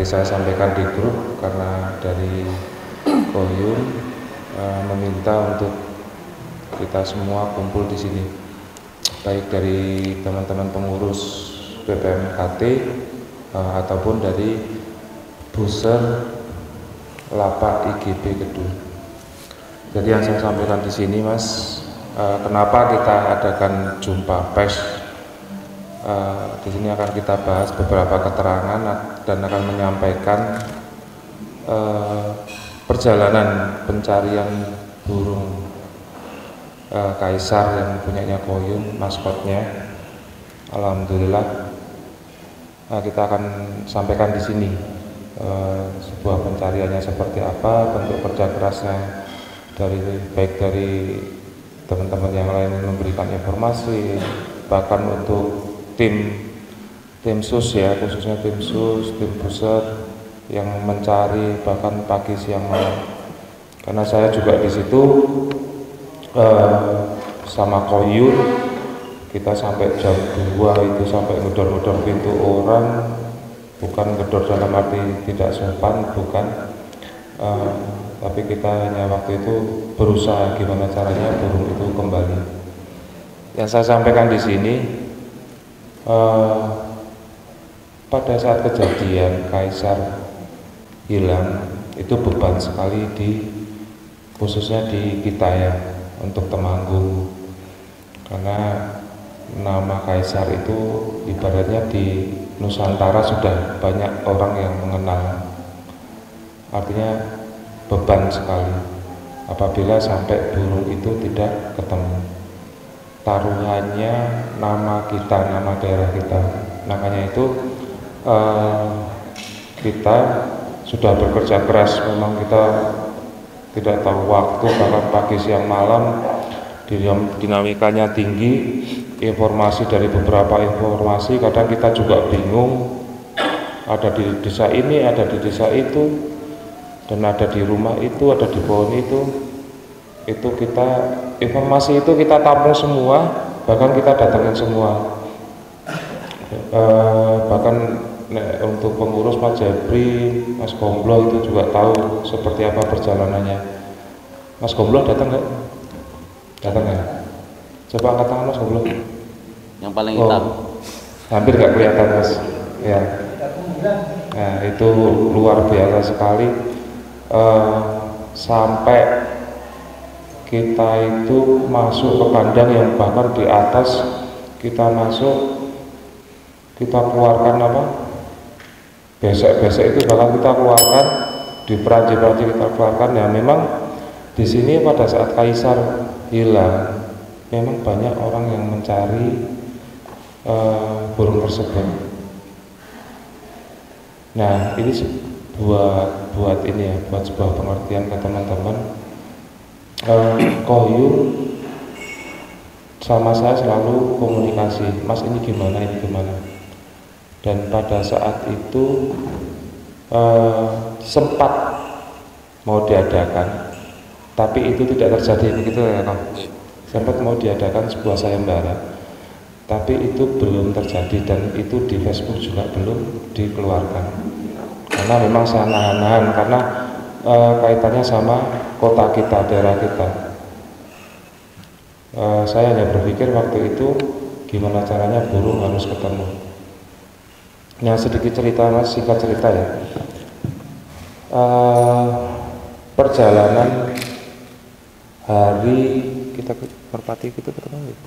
saya sampaikan di grup karena dari Koyun meminta untuk kita semua kumpul di sini, baik dari teman-teman pengurus BPMKT ataupun dari Buser Lapak IGB Kedung. Jadi yang saya sampaikan di sini, Mas, kenapa kita adakan jumpa pers? Di sini akan kita bahas beberapa keterangan dan akan menyampaikan perjalanan pencarian burung kaisar yang punyanya Koyun, maskotnya. Alhamdulillah, kita akan sampaikan di sini sebuah pencariannya seperti apa, bentuk kerja kerasnya baik dari teman-teman yang lain yang memberikan informasi, bahkan untuk tim sus ya, khususnya tim sus, tim pusat yang mencari bahkan pagi siang malam. Karena saya juga di situ sama Koyun, kita sampai jam 2 itu sampai ngedor-ngedor pintu orang, bukan ngedor dalam arti tidak sopan, bukan, tapi kita hanya waktu itu berusaha gimana caranya burung itu kembali. Yang saya sampaikan di sini, pada saat kejadian kaisar hilang itu beban sekali khususnya di kita ya, untuk Temanggung, karena nama kaisar itu ibaratnya di Nusantara sudah banyak orang yang mengenal, artinya beban sekali apabila sampai burung itu tidak ketemu. Taruhannya nama kita, nama daerah kita. Makanya itu kita sudah bekerja keras. Memang kita tidak tahu waktu, bahkan pagi siang malam, dinamikanya tinggi, informasi dari beberapa informasi, kadang kita juga bingung, ada di desa ini, ada di desa itu, dan ada di rumah itu, ada di pohon itu kita, informasi itu kita tampung semua, bahkan kita datangin semua. Bahkan untuk pengurus Mas Jabri, Mas Gomblo itu juga tahu seperti apa perjalanannya. Mas Gomblo datang nggak? Datang ya? Coba angkat tangan Mas Gomblo. Yang paling hitam. Hampir nggak kelihatan Mas. Ya. Nah itu luar biasa sekali. Sampai kita itu masuk ke kandang yang bahkan di atas, kita masuk, kita keluarkan apa, besek-besek itu bahkan kita keluarkan, di peranci-peranci kita keluarkan. Ya memang di sini pada saat kaisar hilang, memang banyak orang yang mencari burung tersebut. Nah ini buat ini ya, buat sebuah pengertian ke teman-teman. Koyun sama saya selalu komunikasi, Mas ini gimana, dan pada saat itu sempat mau diadakan, tapi itu tidak terjadi, begitu ya Kang? Sempat mau diadakan sebuah sayembara, tapi itu belum terjadi, dan itu di Facebook juga belum dikeluarkan, karena memang saya nahan-nahan, karena kaitannya sama kota kita, daerah kita. Saya hanya berpikir waktu itu gimana caranya burung harus ketemu. Nah sedikit cerita Mas, singkat cerita ya. Perjalanan hari kita ke Merpati itu ketemu gitu.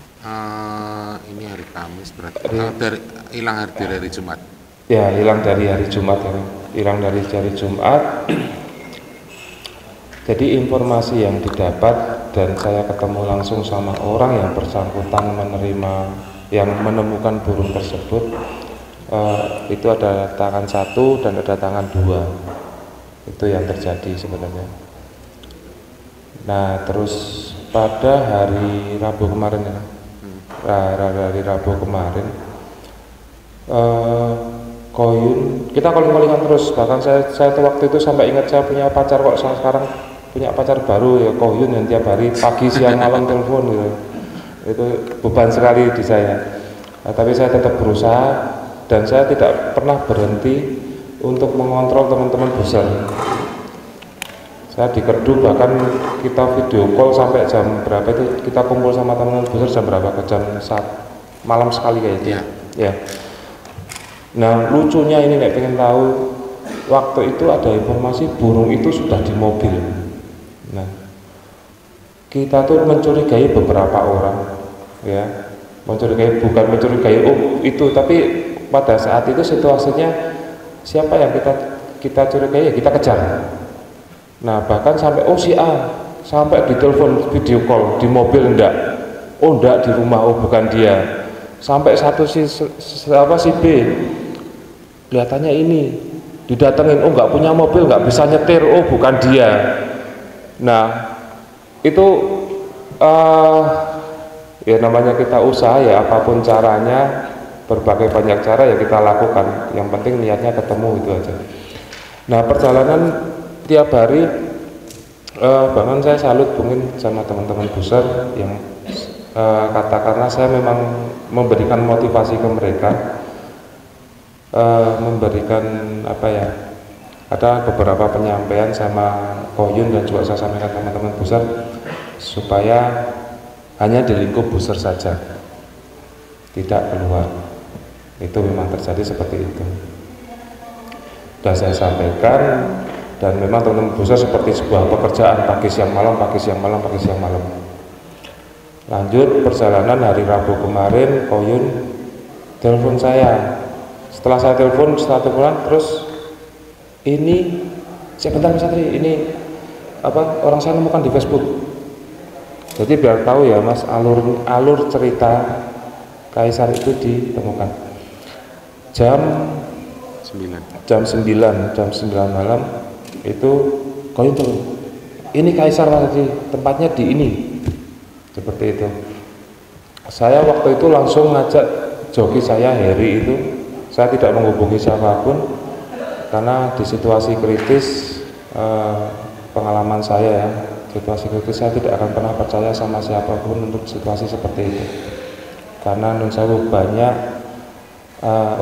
Ini hari Kamis berarti. Hilang dari hari Jumat. Ya hilang dari hari Jumat ya. Hilang dari hari Jumat. Jadi informasi yang didapat, dan saya ketemu langsung sama orang yang bersangkutan yang menemukan burung tersebut, itu ada tangan 1 dan ada tangan 2. Itu yang terjadi sebenarnya. Nah terus pada hari Rabu kemarin ya, hari Rabu kemarin, Koyun, kita calling-callingan terus. Bahkan saya waktu itu sampai ingat saya punya pacar kok, saya sekarang punya pacar baru ya, Koyun, yang tiap hari pagi siang malam telepon gitu. Itu beban sekali di saya. Nah, tapi saya tetap berusaha, dan saya tidak pernah berhenti untuk mengontrol teman-teman buzzer. Saya di Kerdu bahkan kita video call sampai jam berapa itu, kita kumpul sama teman-teman buzzer jam berapa, ke jam 1 malam sekali kayak gitu. Ya. Nah lucunya ini nek pengen tahu, waktu itu ada informasi burung itu sudah di mobil. Nah kita tuh mencurigai beberapa orang, ya, bukan mencurigai itu, tapi pada saat itu situasinya siapa yang kita curigai ya kita kejar. Nah bahkan sampai si A sampai ditelepon video call di mobil, enggak di rumah, bukan dia. Sampai satu si B kelihatannya ini didatengin, enggak punya mobil, enggak bisa nyetir, bukan dia. Nah itu ya namanya kita usaha ya, apapun caranya, berbagai banyak cara ya kita lakukan, yang penting niatnya ketemu, itu aja. Nah perjalanan tiap hari bahkan saya salut mungkin sama teman-teman buzzer yang karena saya memang memberikan motivasi ke mereka, memberikan apa ya, ada beberapa penyampaian sama Koyun dan juga saya sampaikan teman-teman buzzer supaya hanya di lingkup buzzer saja, tidak keluar. Itu memang terjadi seperti itu. Sudah saya sampaikan, dan memang teman-teman buzzer seperti sebuah pekerjaan, pagi siang malam. Lanjut perjalanan hari Rabu kemarin, Koyun telepon saya. Setelah saya teleponan terus ini sebentar Mas Satri, ini orang saya nemukan di Facebook. Jadi biar tahu ya Mas, alur cerita Kaisar itu ditemukan jam 9 malam itu. Koyun tuh, ini Kaisar Mas Satri, tempatnya di ini, seperti itu. Saya waktu itu langsung ngajak joki saya Heri itu, saya tidak menghubungi siapapun karena di situasi kritis, pengalaman saya ya, situasi kritis saya tidak akan pernah percaya sama siapapun untuk situasi seperti itu, karena menurut saya banyak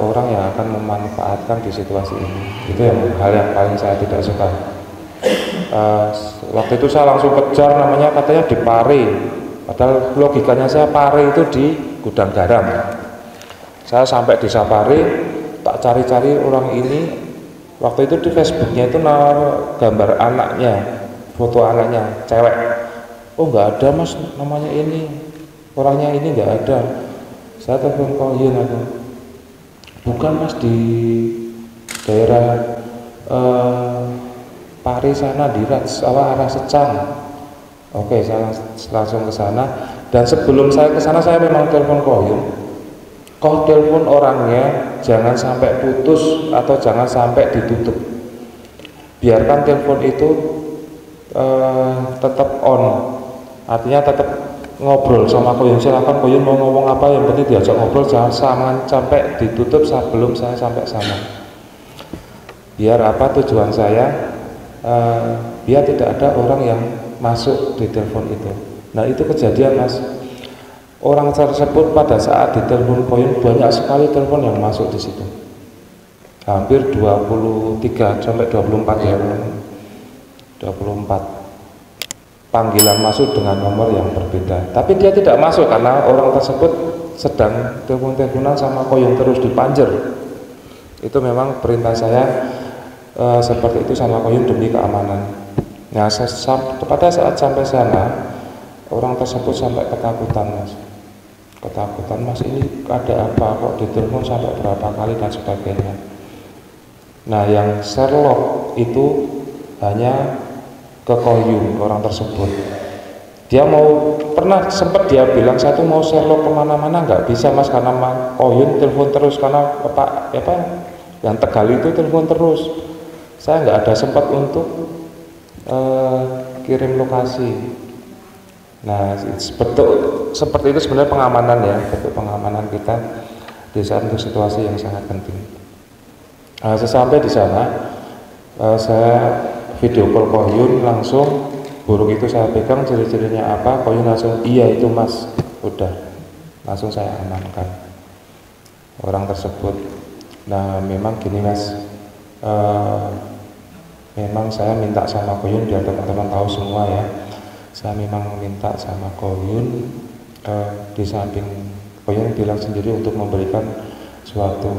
orang yang akan memanfaatkan di situasi ini. Itu yang hal yang paling saya tidak suka. Waktu itu saya langsung kejar, namanya katanya di Pare, padahal logikanya saya Pare itu di gudang garam. Saya sampai di Sapare, tak cari-cari orang ini. Waktu itu di Facebooknya itu naruh gambar anaknya, foto anaknya, cewek. Nggak ada Mas, namanya ini, orangnya ini nggak ada. Saya telepon Koyun, bukan Mas, di daerah Pare sana, di arah Secang. Oke, saya langsung ke sana. Dan sebelum saya ke sana, saya memang telepon Koyun. Kau telepon orangnya jangan sampai putus atau jangan sampai ditutup. Biarkan telepon itu tetap on, artinya tetap ngobrol sama Koyun. Silakan Koyun mau ngomong apa, yang penting diajak ngobrol, jangan sampai ditutup sebelum saya sampai sana. Biar apa tujuan saya? Biar tidak ada orang yang masuk di telepon itu. Nah itu kejadian Mas. Orang tersebut pada saat ditelepon Koyun banyak sekali telepon yang masuk di situ. Hampir 23 sampai 24 ya. 24 panggilan masuk dengan nomor yang berbeda. Tapi dia tidak masuk karena orang tersebut sedang telepon-teleponan sama Koyun terus dipanjer. Itu memang perintah saya seperti itu sama Koyun demi keamanan. Nah, pada saat sampai sana orang tersebut sampai ketakutan Mas. Ketakutan Mas, ini ada apa kok ditelepon sampai berapa kali dan sebagainya. Nah yang Sherlock itu hanya ke Koyun, orang tersebut. Dia pernah sempat dia bilang saya tuh mau Sherlock kemana-mana, nggak bisa Mas, karena Koyun telepon terus, karena yang Tegal itu telepon terus. Saya nggak ada sempat untuk kirim lokasi. Nah, seperti itu sebenarnya pengamanan ya, bentuk pengamanan kita di saat untuk situasi yang sangat penting. Sesampai di sana, saya video call Koyun langsung, burung itu saya pegang, ciri-cirinya apa, Koyun langsung iya itu Mas, udah langsung saya amankan orang tersebut. Nah, memang gini Mas, memang saya minta sama Koyun, biar teman-teman tahu semua ya, saya memang minta sama Koyun, di samping Koyun bilang sendiri untuk memberikan suatu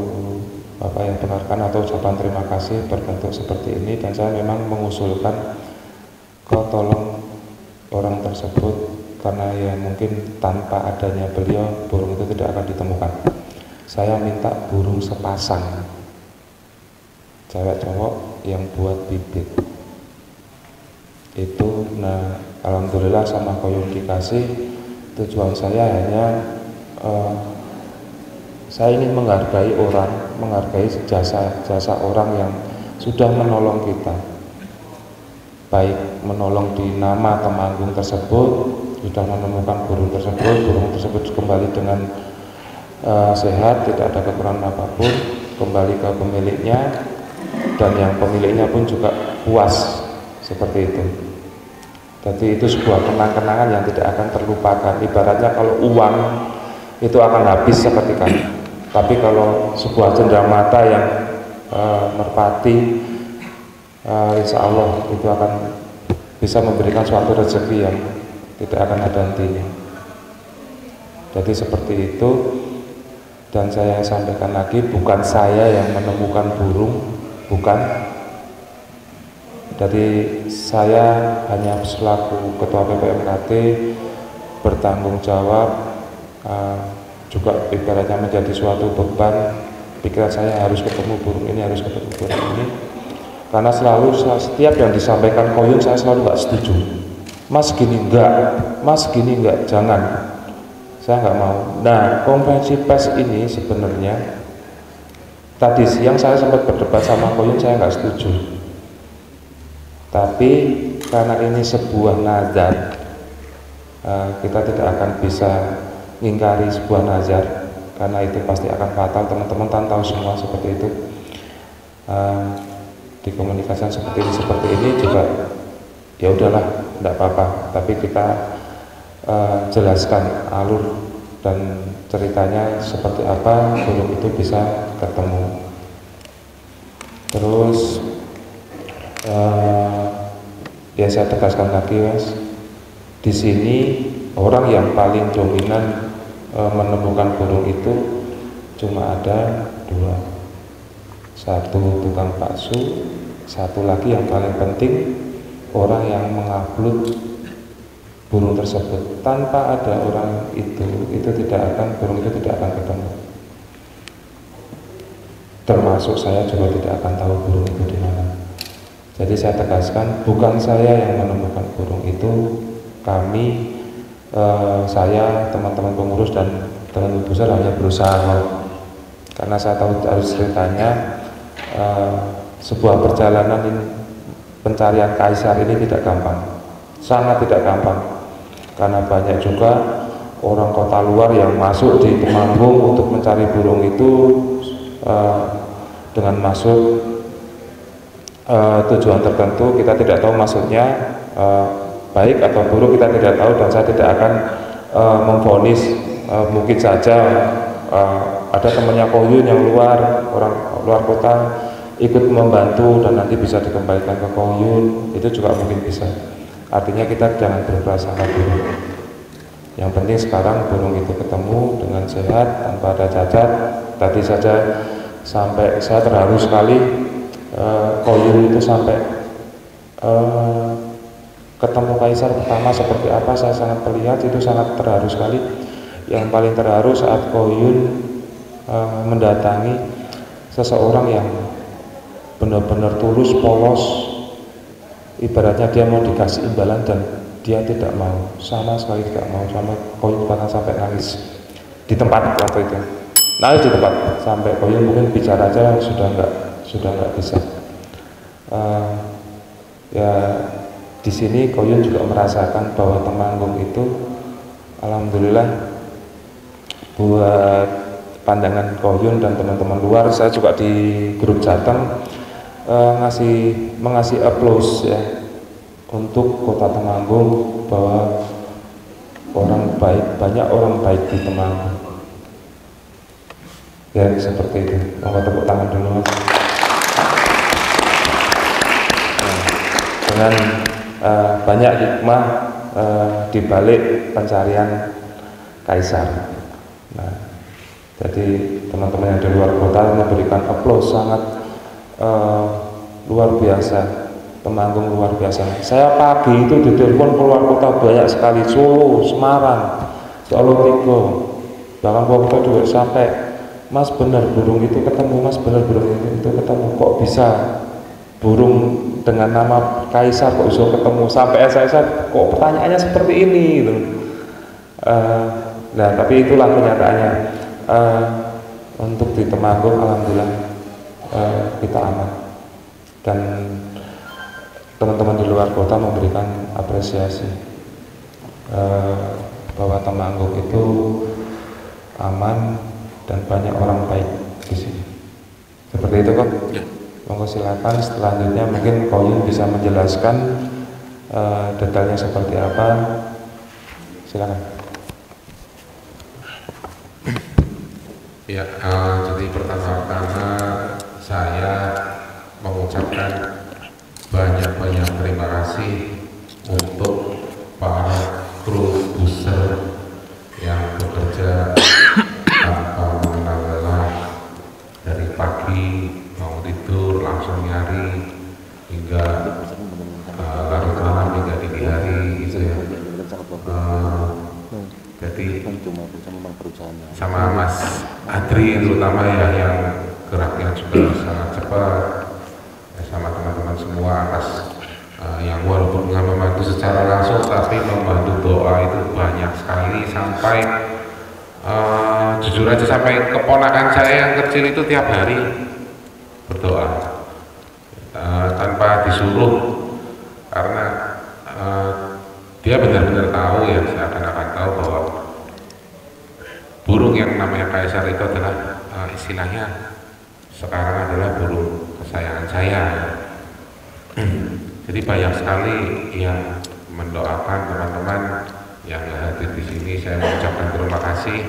penghargaan atau ucapan terima kasih berbentuk seperti ini, dan saya memang mengusulkan kau tolong orang tersebut, karena ya mungkin tanpa adanya beliau burung itu tidak akan ditemukan. Saya minta burung sepasang, cewek cowok, yang buat bibit itu. Nah, alhamdulillah sama Koyun dikasih. Tujuan saya hanya saya ingin menghargai orang, menghargai jasa orang yang sudah menolong kita, baik menolong di nama Temanggung tersebut, sudah menemukan burung tersebut kembali dengan sehat, tidak ada kekurangan apapun, kembali ke pemiliknya, dan yang pemiliknya pun juga puas, seperti itu. Jadi itu sebuah kenang-kenangan yang tidak akan terlupakan. Ibaratnya kalau uang itu akan habis seketika, tapi kalau sebuah cenderamata yang merpati, insya Allah itu akan bisa memberikan suatu rezeki yang tidak akan ada hentinya. Jadi seperti itu. Dan saya sampaikan lagi, bukan saya yang menemukan burung, bukan. Jadi saya hanya selaku Ketua PPMKT bertanggung jawab, juga ibaratnya menjadi suatu beban. Pikiran saya harus ketemu burung ini, harus ketemu burung ini, karena selalu setiap yang disampaikan Koyun saya selalu nggak setuju. Mas gini enggak, jangan, saya nggak mau. Nah, konferensi pers ini sebenarnya tadi siang saya sempat berdebat sama Koyun, saya nggak setuju. Tapi karena ini sebuah nazar, kita tidak akan bisa mengingkari sebuah nazar, karena itu pasti akan fatal. Teman-teman kan tahu semua seperti itu. Di komunikasi seperti ini juga ya udahlah, tidak apa-apa. Tapi kita jelaskan alur dan ceritanya seperti apa burung itu bisa ketemu. Terus ya saya tegaskan lagi, Mas, di sini orang yang paling dominan menemukan burung itu cuma ada dua, satu tukang bakso, satu lagi yang paling penting orang yang mengupload burung tersebut. Tanpa ada orang itu burung itu tidak akan ketemu. Termasuk saya juga tidak akan tahu burung itu di mana. Jadi saya tegaskan, bukan saya yang menemukan burung itu, kami, saya, teman-teman pengurus dan teman besar hanya berusaha. Karena saya tahu harus ceritanya, sebuah perjalanan pencarian kaisar ini tidak gampang, sangat tidak gampang, karena banyak juga orang kota luar yang masuk di Temanggung untuk mencari burung itu dengan masuk tujuan tertentu. Kita tidak tahu maksudnya baik atau buruk, kita tidak tahu, dan saya tidak akan memvonis. Mungkin saja ada temannya Koyun yang orang luar kota ikut membantu dan nanti bisa dikembalikan ke Koyun, itu juga mungkin bisa. Artinya kita jangan berprasangka buruk. Yang penting sekarang burung itu ketemu dengan sehat, tanpa ada cacat. Tadi saja sampai saya terharu sekali, Koyun itu sampai ketemu kaisar pertama seperti apa, saya sangat terlihat, itu sangat terharu sekali. Yang paling terharu saat Koyun mendatangi seseorang yang benar-benar tulus, polos, ibaratnya dia mau dikasih imbalan dan dia tidak mau, sama sekali tidak mau. Sama Koyun bahkan sampai nangis di tempat waktu itu, nangis di tempat, sampai Koyun mungkin bicara aja sudah nggak bisa. Ya di sini Koyun juga merasakan bahwa Temanggung itu alhamdulillah buat pandangan Koyun dan teman-teman luar. Saya juga di grup Jateng mengasih applause ya untuk kota Temanggung, bahwa banyak orang baik di Temanggung. Ya seperti itu. Mau tepuk tangan dulu, Mas. dengan banyak hikmah di balik pencarian kaisar. Nah, jadi teman-teman yang di luar kota memberikan applause sangat luar biasa. Temanggung luar biasa. Saya pagi itu ditelepon keluar kota banyak sekali, Solo, Semarang, Solotigo, bahkan waktu juga sampai, Mas benar burung itu ketemu, Mas benar burung itu ketemu, kok bisa burung dengan nama kaisar kok bisa ketemu, sampai saya kok pertanyaannya seperti ini gitu. Nah tapi itulah kenyataannya. Untuk di Temanggung alhamdulillah kita aman, dan teman-teman di luar kota memberikan apresiasi bahwa Temanggung itu aman dan banyak orang baik di sini. Seperti itu kok. Ya. Monggo silakan selanjutnya mungkin Koyun bisa menjelaskan detailnya seperti apa. Silakan. Ya, jadi pertama-tama saya mengucapkan banyak-banyak terima kasih untuk para kru booster yang bekerja tanpa mengenal lelah, dari pagi mau tidur langsung nyari hingga larut malam hingga dini hari gitu ya. Jadi sama Mas Adri terutama ya yang geraknya juga sangat cepat, sama teman-teman semua atas yang walaupun nggak membantu secara langsung tapi membantu doa itu banyak sekali, sampai jujur aja sampai keponakan saya yang kecil itu tiap hari berdoa tanpa disuruh, karena dia benar-benar tahu ya, seakan-akan tahu bahwa burung yang namanya kaisar itu adalah istilahnya sekarang adalah burung kesayangan saya. Jadi banyak sekali yang mendoakan teman-teman yang hadir di sini. Saya mengucapkan terima kasih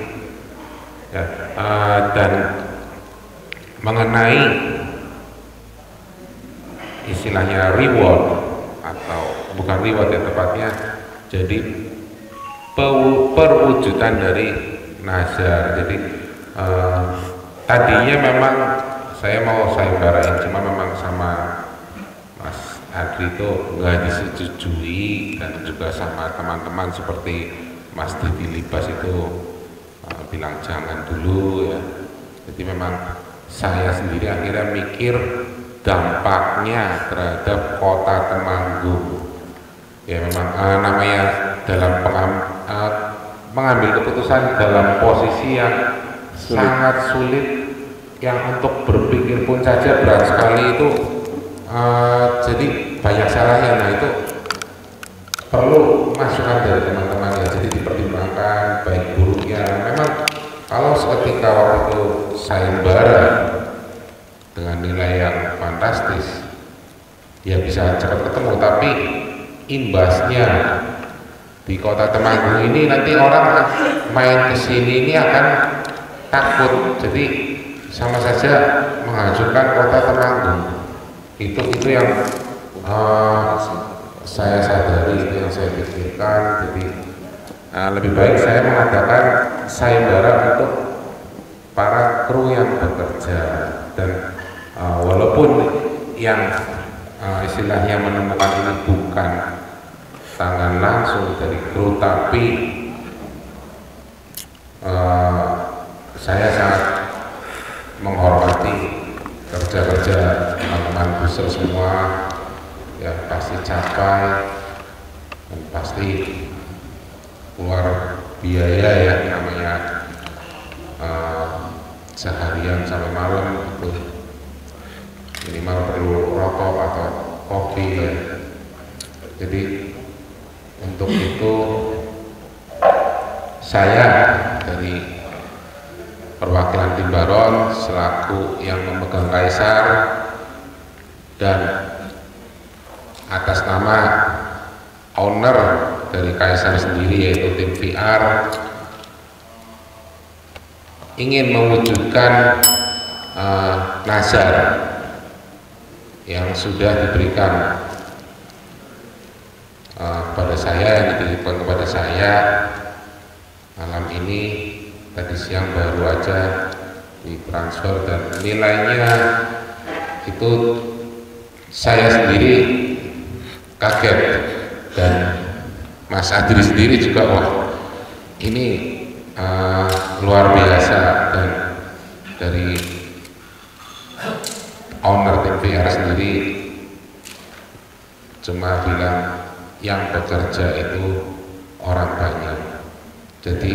ya, dan mengenai istilahnya reward atau bukan reward ya tepatnya, jadi perwujudan dari nazar. Jadi tadinya memang saya mau sayembarain, cuma memang sama Mas Adri itu nggak disetujui, dan juga sama teman-teman seperti Mas Didi Libas itu bilang jangan dulu ya. Jadi memang saya sendiri akhirnya mikir dampaknya terhadap kota Temanggung. Ya memang namanya dalam mengambil keputusan dalam posisi yang sangat sulit, yang untuk berpikir pun saja berat sekali itu, jadi banyak salahnya. Nah itu perlu masukan dari teman-teman ya, jadi dipertimbangkan baik buruknya. Memang kalau seketika waktu itu sayembara dengan nilai yang fantastis ya bisa cepat ketemu, tapi imbasnya di kota Temanggung ini nanti orang main ke sini ini akan takut, jadi sama saja menghancurkan kota Temanggung. Itu yang saya sadari, itu yang saya pikirkan. Jadi lebih baik saya mengadakan sayembara untuk para kru yang bekerja, dan walaupun yang istilahnya menemukan ini bukan tangan langsung dari kru, tapi saya sangat menghormati kerja-kerja teman-teman booster semua ya, pasti capai dan pasti keluar biaya ya, namanya seharian sampai malam itu minimal perlu rokok atau kopi ya. Jadi untuk itu saya dari perwakilan tim Baron selaku yang memegang kaisar dan atas nama owner dari kaisar sendiri yaitu tim VR ingin mewujudkan nazar yang sudah diberikan kepada saya, yang dititipkan kepada saya malam ini. Tadi siang baru aja ditransfer dan nilainya itu saya sendiri kaget, dan Mas Adri sendiri juga, wah ini luar biasa. Dan dari owner TVR sendiri cuma bilang yang bekerja itu orang banyak, jadi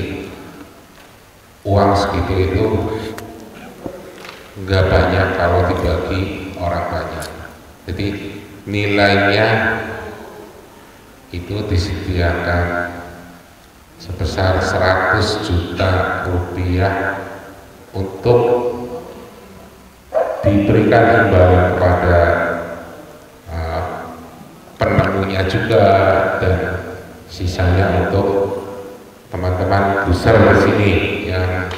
uang segitu itu nggak banyak kalau dibagi orang banyak. Jadi nilainya itu disediakan sebesar 100 juta rupiah untuk diberikan imbalan kepada penemunya juga, dan sisanya untuk teman-teman booster di sini yang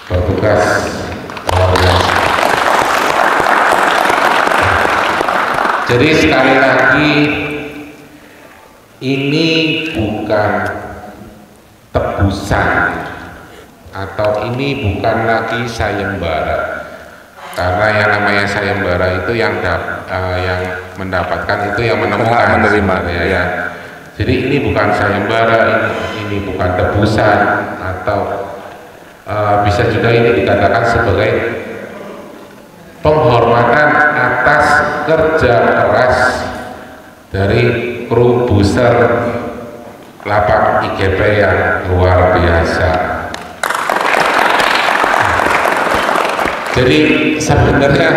bertugas luar biasa. Jadi sekali lagi, ini bukan tebusan atau ini bukan lagi sayembara, karena yang namanya sayembara itu yang mendapatkan itu yang menemukan, menerima ya. Jadi ini bukan sayembara, ini bukan tebusan, atau bisa juga ini dikatakan sebagai penghormatan atas kerja keras dari kru booster lapak IGP yang luar biasa. Jadi sebenarnya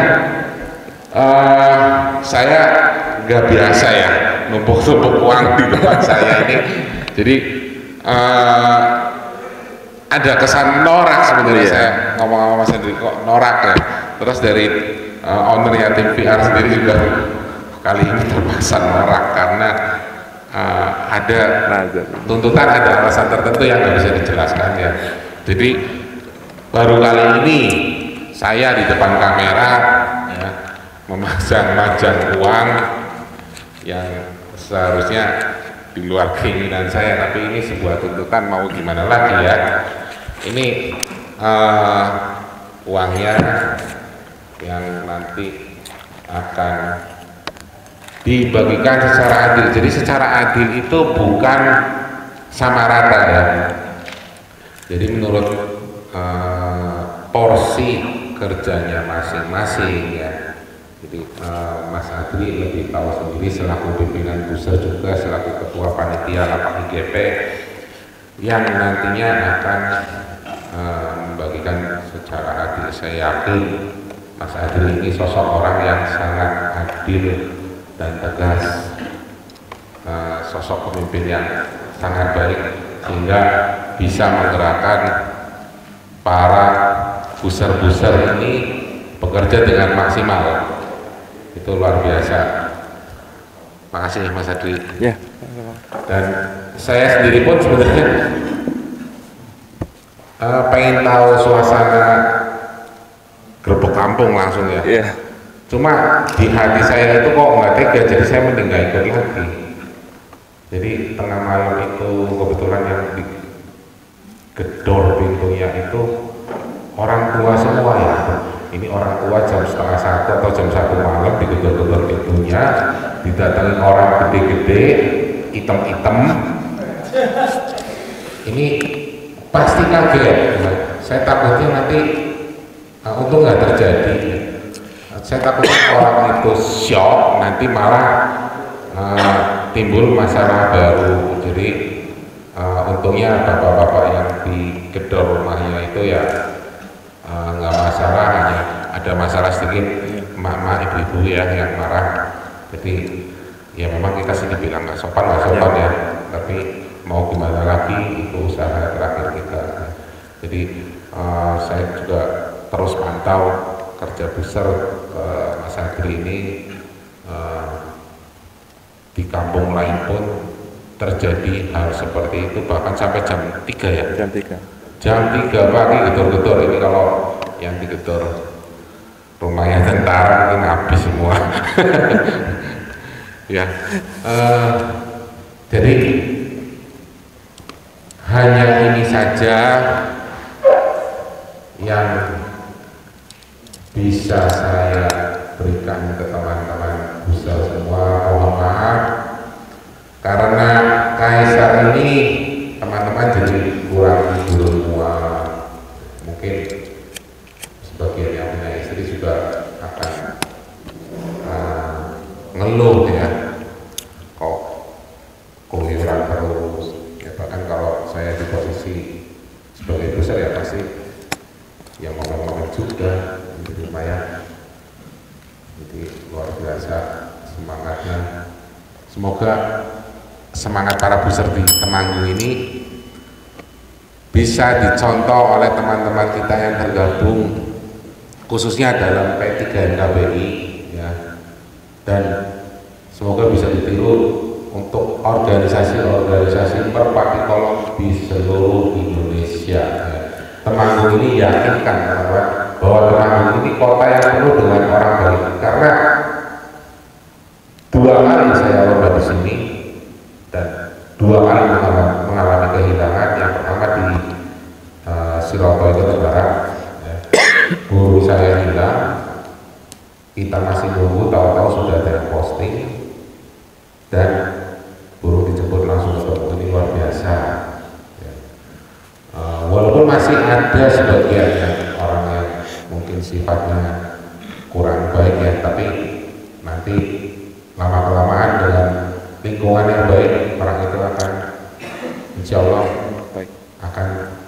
saya nggak biasa ya numpuk-numpuk uang di depan saya ini. Jadi ada kesan norak sebenarnya. Saya ngomong sama Mas Hendri kok norak ya. Terus dari ownernya tim VR sendiri juga kali ini terpaksa norak karena ada tuntutan, ada alasan tertentu yang nggak bisa dijelaskan ya. Jadi baru kali ini saya di depan kamera ya, memasang-majang uang yang seharusnya di luar keinginan saya, tapi ini sebuah tuntutan, mau gimana lagi ya. Ini uangnya yang nanti akan dibagikan secara adil. Jadi secara adil itu bukan sama rata ya. Jadi menurut porsi kerjanya masing-masing ya. Jadi Mas Adri lebih tahu sendiri selaku pimpinan pusat, juga selaku ketua panitia lapak IGP yang nantinya akan membagikan secara adil. Saya yakin Mas Adri ini sosok orang yang sangat adil dan tegas, sosok pemimpin yang sangat baik, sehingga bisa menggerakkan para booster-booster ini bekerja dengan maksimal. Itu luar biasa. Makasih Mas Adri. Ya. Dan saya sendiri pun sebenarnya pengen tahu suasana gerbek kampung langsung ya. Iya. Cuma di hati saya itu kok nggak tega, jadi saya mending nggak ikut lagi. Jadi tengah malam itu kebetulan yang digedor pintunya itu orang tua semua ya. Ini orang tua jam 12:30 atau jam 1 malam digedor-gedor pintunya, didatangi orang gede-gede, hitam-hitam. Ini pasti kaget. Saya takutnya nanti untung nggak terjadi. Saya takutnya orang itu shock, nanti malah timbul masalah baru. Jadi untungnya bapak-bapak yang digedor rumahnya itu ya nggak masalah, hanya ada masalah sedikit emak-emak, ibu-ibu ya yang marah. Jadi ya memang kita sih dibilang nggak sopan ya, tapi mau gimana lagi, itu usaha terakhir kita. Jadi saya juga terus pantau kerja besar Mas Adri ini. Di kampung lain pun terjadi hal seperti itu, bahkan sampai jam 3 ya. Jam 3 pagi gedor-gedor. Ini kalau yang digedor rumahnya tentara mungkin habis semua. Ya, Jadi hanya ini saja yang bisa saya berikan ke teman-teman Busel semua. Mohon maaf karena Kaisar ini teman-teman jadi kurang tidur semua. Mungkin sebagian yang punya istri juga akan ngeluh ya, kok keluyuran terus ya. Bahkan kalau saya di posisi sebagai dosen ya pasti yang ngomong-ngomong juga di rumah ya. Jadi luar biasa semangatnya. Semoga semangat para booster di Temanggung ini bisa dicontoh oleh teman-teman kita yang tergabung khususnya dalam P3 NKBI ya, dan semoga bisa ditiru untuk organisasi-organisasi merpati kolong di seluruh Indonesia ya. Temanggung ini yakinkan teman-teman bahwa Temanggung ini kota yang penuh dengan orang baik, karena 2 kali saya lomba di sini dan 2 kali mengalami kehilangan. Yang pertama di Siloto itu Barat ya. Guru saya hilang, kita masih nunggu, tahu-tahu sudah ada yang posting dan burung dijemput langsung ketemu. Ini luar biasa ya. Walaupun masih ada sebagian orang yang mungkin sifatnya kurang baik ya, tapi nanti lama-kelamaan dengan lingkungan yang baik, orang itu akan insya Allah baik, akan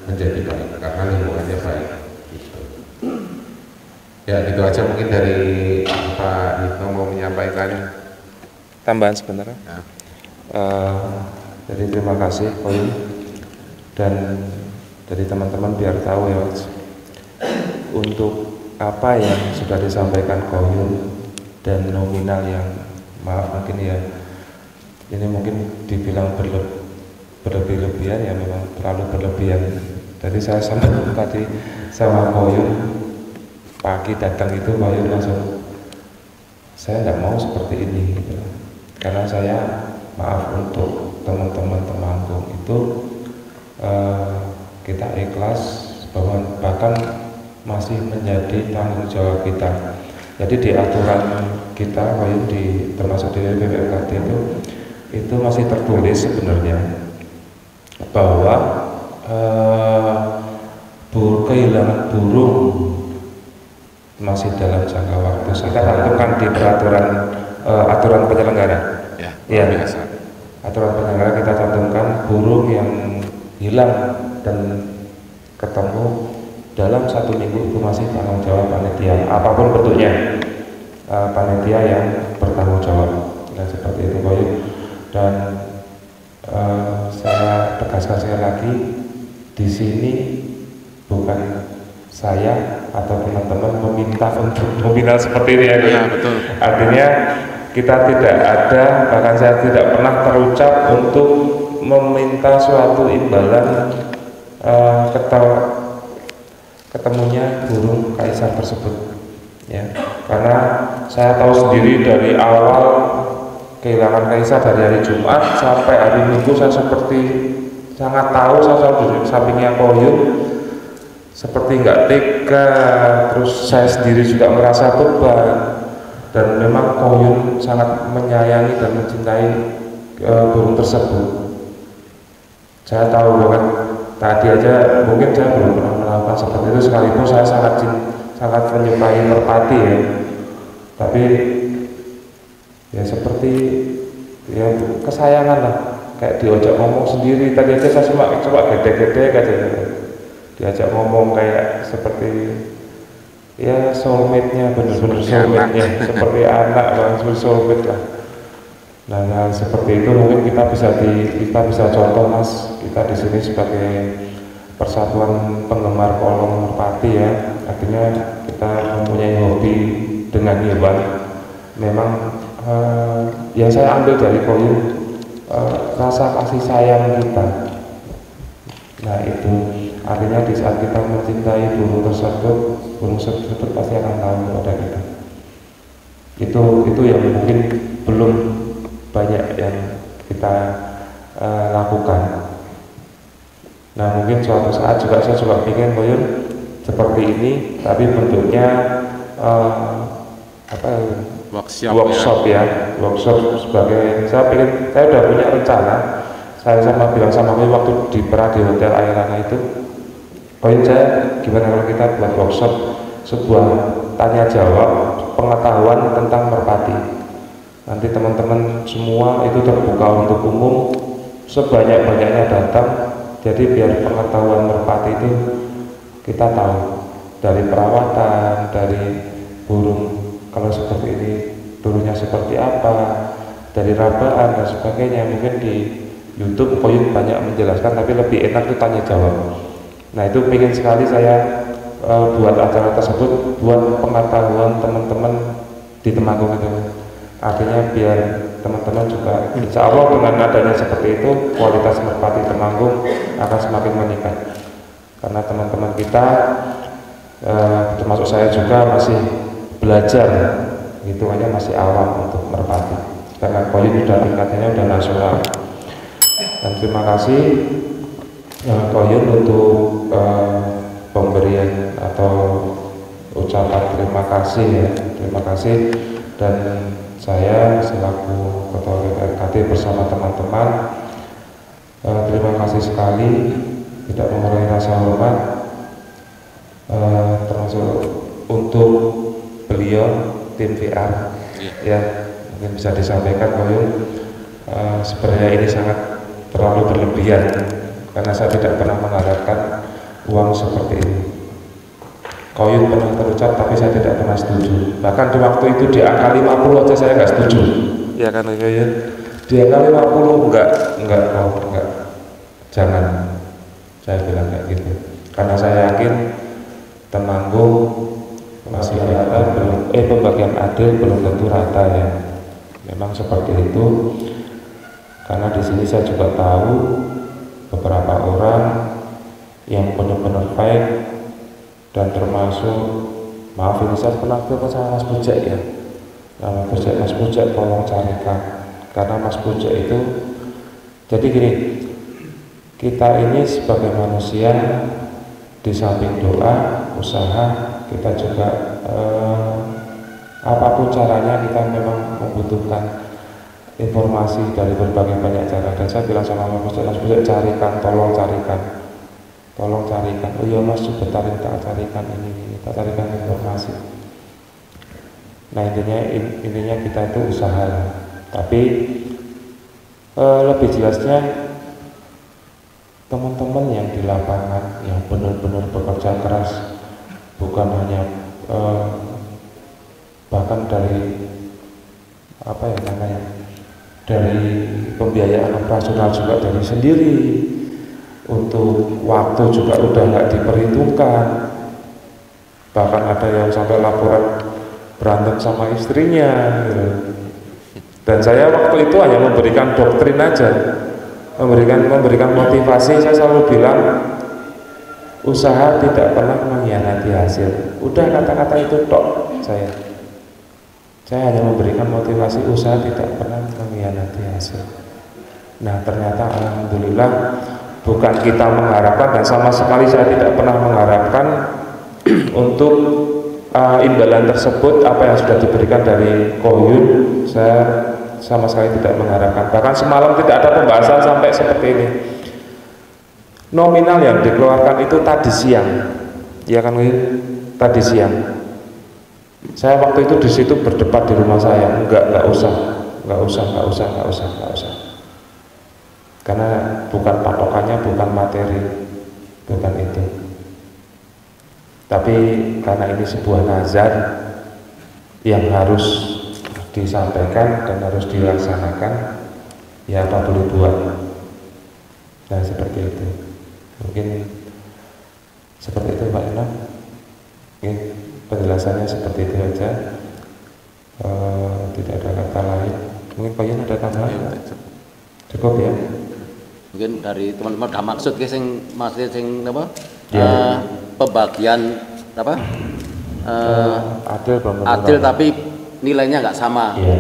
menjadi baik karena lingkungannya baik gitu. Ya itu aja mungkin dari Pak Yitno mau menyampaikan Tambahan sebentar. ya. Jadi terima kasih Koyun dan dari teman-teman biar tahu ya untuk apa yang sudah disampaikan Koyun dan nominal yang maaf mungkin ya ini mungkin dibilang berlebih-lebihan ya, memang terlalu berlebihan. Jadi saya sampai tadi sama Koyun pagi datang itu Koyun langsung, saya tidak mau seperti ini gitu. Karena saya maaf untuk teman-teman Temanggung itu kita ikhlas bahwa bahkan masih menjadi tanggung jawab kita. Jadi di aturan kita termasuk di BPMKT itu masih tertulis sebenarnya bahwa kehilangan burung masih dalam jangka waktu. Kita tentukan di peraturan aturan penyelenggara. Ya, biasa. Aturan penyelenggara kita cantumkan burung yang hilang dan ketemu dalam 1 minggu itu masih tanggung jawab panitia, apapun bentuknya, panitia yang bertanggung jawab. Dan seperti itu Boy. Dan saya tegaskan sekali lagi, di sini bukan saya atau teman-teman meminta untuk nominal seperti ini ya. Ya betul. Artinya kita tidak ada, bahkan saya tidak pernah terucap untuk meminta suatu imbalan ketemunya burung kaisar tersebut ya, karena saya tahu sendiri dari awal kehilangan kaisar dari hari Jumat sampai hari Minggu saya seperti sangat tahu, saya selalu di sampingnya Koyun seperti nggak tega, terus saya sendiri juga merasa beban. Dan memang Koyun sangat menyayangi dan mencintai burung tersebut. Saya tahu banget, tadi aja mungkin saya belum pernah melakukan seperti itu, sekalipun saya sangat menyukai merpati ya. Tapi ya seperti ya kesayangan lah, kayak diajak ngomong sendiri. Tadi aja saya coba gede-gede aja, diajak ngomong kayak seperti ya soulmate-nya, benar-benar soulmate-nya, seperti anak langsung soulmate lah. Nah, seperti itu mungkin kita bisa contoh Mas, kita di sini sebagai persatuan penggemar kolong merpati ya, artinya kita mempunyai hobi dengan hewan. Memang yang saya ambil dari Koyun rasa kasih sayang kita. Nah itu artinya di saat kita mencintai burung tersebut pasti akan tahu kepada kita. Itu yang mungkin belum banyak yang kita lakukan. Nah mungkin suatu saat juga saya juga ingin koyun seperti ini, tapi bentuknya workshop ya, workshop sebagai saya udah punya rencana. Saya bilang sama koyun waktu di Hotel Airana itu, koyun saya gimana kalau kita buat workshop sebuah tanya jawab pengetahuan tentang merpati. Nanti teman-teman semua itu terbuka untuk umum, sebanyak-banyaknya datang. Jadi biar pengetahuan merpati itu kita tahu dari perawatan, dari burung kalau seperti ini turunnya seperti apa, dari rabaan dan sebagainya. Mungkin di YouTube koyun banyak menjelaskan, tapi lebih enak itu tanya jawab. Nah itu pengen sekali saya buat acara tersebut buat pengetahuan teman-teman di Temanggung itu. Artinya biar teman-teman juga insya Allah dengan adanya seperti itu kualitas merpati Temanggung akan semakin meningkat, karena teman-teman kita termasuk saya juga masih belajar gitu aja, masih awam untuk merpati karena koyun udah tingkatannya udah nasional. Dan terima kasih koyun untuk pemberian atau ucapan terima kasih ya, terima kasih. Dan saya selaku Ketua RKT bersama teman-teman terima kasih sekali, tidak mengurangi rasa hormat, termasuk untuk beliau tim VR ya, mungkin bisa disampaikan koyun sebenarnya ini sangat terlalu berlebihan karena saya tidak pernah mengharapkan uang seperti ini. Koyun pernah terucap tapi saya tidak pernah setuju, bahkan di waktu itu di angka 50 aja saya nggak setuju ya kan koyun, di angka 50 enggak, jangan, saya bilang kayak gitu karena saya yakin Temanggung masih ada pembagian adil belum tentu rata ya, memang seperti itu. Karena di sini saya juga tahu beberapa orang yang benar-benar baik, dan termasuk maaf ini saya pernah sama Mas Bujek ya, nama Mas Bujek tolong carikan, karena Mas Bujek itu jadi gini, kita ini sebagai manusia di samping doa, usaha, kita juga apapun caranya kita memang membutuhkan informasi dari berbagai banyak cara. Dan saya bilang sama Mas Bujek carikan, tolong carikan. Oh iya Mas, sebentar kita carikan ini, kita carikan informasi. Nah intinya kita itu usaha, tapi lebih jelasnya teman-teman yang di lapangan yang benar-benar bekerja keras, bukan hanya bahkan dari apa ya namanya, dari pembiayaan operasional juga dari sendiri, untuk waktu juga udah nggak diperhitungkan, bahkan ada yang sampai laporan berantem sama istrinya gitu. Dan saya waktu itu hanya memberikan doktrin aja, memberikan motivasi. Saya selalu bilang usaha tidak pernah mengkhianati hasil, udah kata-kata itu tok. Saya hanya memberikan motivasi, usaha tidak pernah mengkhianati hasil. Nah ternyata alhamdulillah bukan kita mengharapkan, dan sama sekali saya tidak pernah mengharapkan untuk imbalan tersebut apa yang sudah diberikan dari koyun, saya sama sekali tidak mengharapkan. Bahkan semalam tidak ada pembahasan sampai seperti ini. Nominal yang dikeluarkan itu tadi siang, ya kan koyun, tadi siang. Saya waktu itu di situ berdebat di rumah saya, enggak usah. Karena bukan patokannya, bukan materi, bukan itu. Tapi karena ini sebuah nazar yang harus disampaikan dan harus dilaksanakan, ya apa boleh buat. Nah seperti itu. Mungkin seperti itu Pak Ina. Mungkin penjelasannya seperti itu aja. Tidak ada kata lain. Mungkin Pak Ina ada tambahan? Cukup ya. Mungkin dari teman-teman udah maksud guys sing apa? Ya. Pembagian apa? Adil tapi nilainya nggak sama. Ya.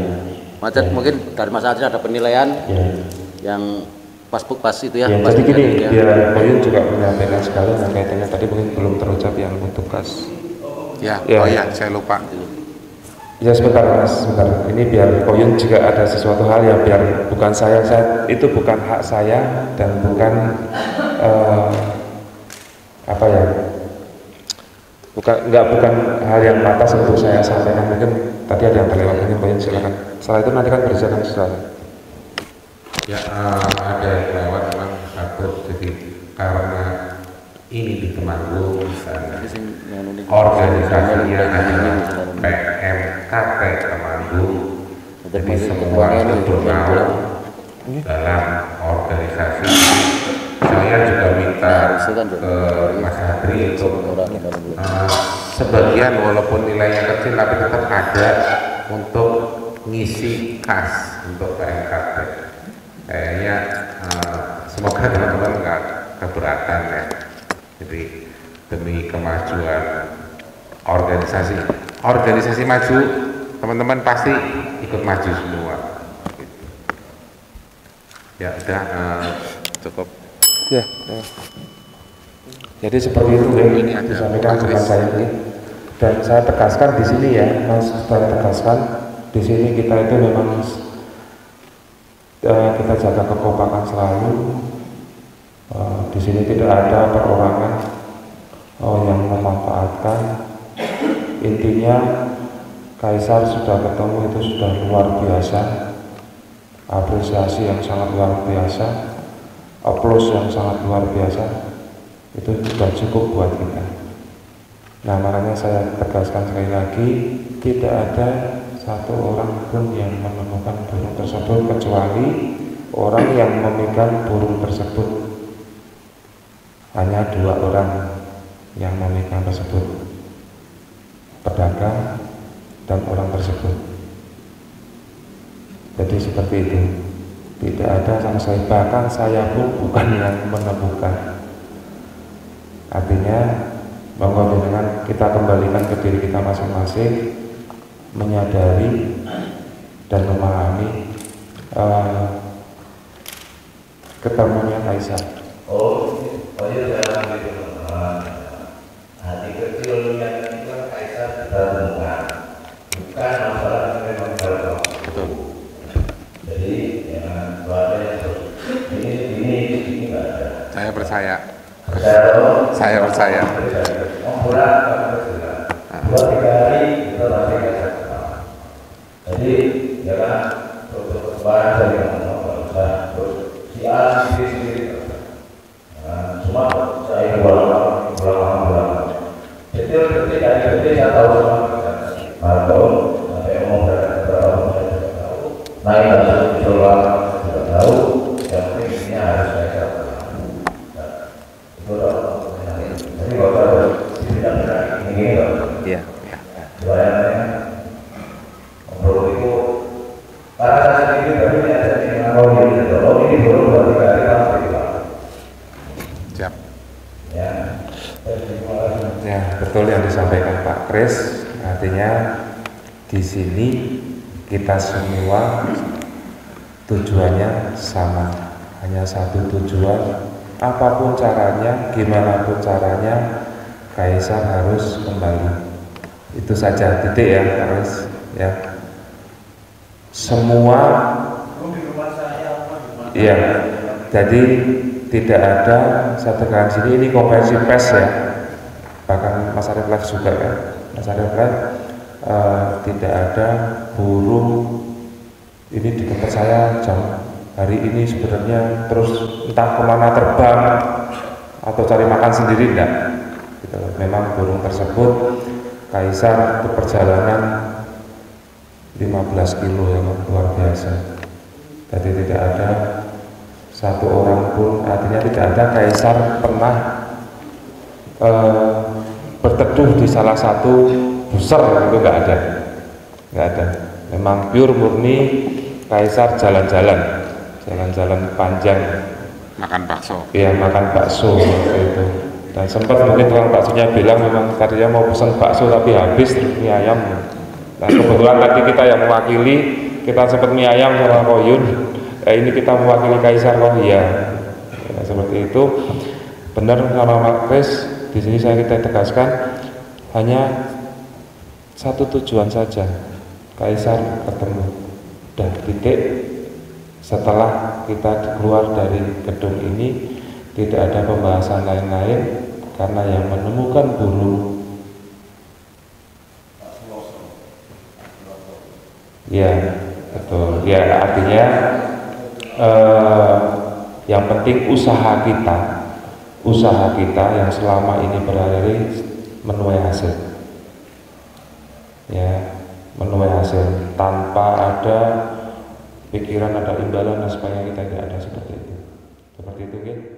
Macet Ya. mungkin dari Mas Adil ada penilaian yang pas itu ya. Ya, pas jadi gini, ya. biar Koyun juga menyampaikan sekali yang kaitannya tadi mungkin belum terucap yang untuk kas. Ya, Ya. oh ya, saya lupa. Ya sebentar Mas, sebentar. Ini biar Koyun juga ada sesuatu hal yang biar bukan saya itu bukan hak saya dan bukan apa ya? Bukan hal yang pantas untuk saya sampaikan. Mungkin tadi ada yang terlewat, mungkin Koyun silakan. Setelah itu nanti kan berjalan setelah. Ya, ada yang lewat memang satu, jadi karena ini di Temanggung misalnya organisasinya adalah PMKP Temanggung, jadi semua internal dalam organisasi. Saya juga minta ke Mas Adri untuk sebagian walaupun nilainya kecil tapi tetap ada untuk ngisi kas untuk PMKP. Kayaknya semoga teman-teman nggak keberatan ya. Jadi demi kemajuan organisasi maju, teman-teman pasti ikut maju semua. Ya udah cukup. Ya. Jadi seperti itu ya, disampaikan dengan saya ini. Dan saya tegaskan di sini ya, Mas, saya tegaskan di sini kita itu memang kita jaga kekompakan selalu. Di sini tidak ada perorangan yang memanfaatkan. Intinya Kaisar sudah ketemu itu sudah luar biasa, apresiasi yang sangat luar biasa, aplaus yang sangat luar biasa, itu sudah cukup buat kita. Nah makanya saya tegaskan sekali lagi, tidak ada satu orang pun yang menemukan burung tersebut kecuali orang yang memegang burung tersebut. Hanya 2 orang yang memegang tersebut, pedagang dan orang tersebut. Jadi seperti itu, tidak ada sama sekali, bahkan saya pun bukan yang menemukan. Artinya bahwa dengan kita kembalikan ke diri kita masing-masing, menyadari dan memahami ketemunya Kaisar. Saya gitu, hati kecil yang itu Kaisar bukan masalah yang memang berbeda. Jadi jangan buatnya ini nggak ada. Saya percaya. Saya percaya. Pulang kalau 2-3 hari kita nanti Kaisar. Jadi jangan terus bahasa yang nggak usah terus si A sendiri. Semua saya pulang. Jadi ketika saya tahu semua tahun sampai umur berapa saya sudah tahu. Naik kasus sudah tahu. Yang penting ini harus saya tahu. Itu jadi kalau tidak benar ini Iya. Bayangnya ngobrol itu karena saya sendiri tapi ada yang mau ini baru 2-3 hari langsung. Siap. Ya, betul yang disampaikan Pak Kris. Artinya di sini kita semua tujuannya sama, hanya satu tujuan. Apapun caranya, gimana pun caranya, Kaisar harus kembali. Itu saja, titik ya, Pak Kris. Ya, semua. Iya. Jadi tidak ada satu kali sini, ini konferensi pers ya, bahkan Mas Arief Live juga kan, Mas Arief Live tidak ada burung ini di tempat saya jam hari ini sebenarnya terus entah kemana terbang atau cari makan sendiri, enggak gitu. Memang burung tersebut Kaisar itu perjalanan 15 kilo yang luar biasa. Jadi tidak ada satu orang pun, artinya tidak ada Kaisar pernah berteduh di salah satu buser, itu nggak ada. Memang pure murni Kaisar jalan-jalan panjang, Makan bakso. Iya, makan bakso itu. Dan sempat mungkin tukang baksonya bilang memang tadinya mau pesan bakso tapi habis terus mie ayam. Nah kebetulan tadi kita yang mewakili, kita sempat mie ayam sama Koyun. ini kita mewakili kaisar kok iya. Ya, seperti itu. Benar sama Pak Kris, di sini kita tegaskan hanya satu tujuan saja, kaisar ketemu. Dan titik. Setelah kita keluar dari gedung ini tidak ada pembahasan lain-lain karena yang menemukan burung ya betul ya, artinya yang penting usaha kita yang selama ini berlari menuai hasil ya, menuai hasil tanpa ada pikiran, ada imbalan dan sebagainya, kita tidak ada seperti itu gitu.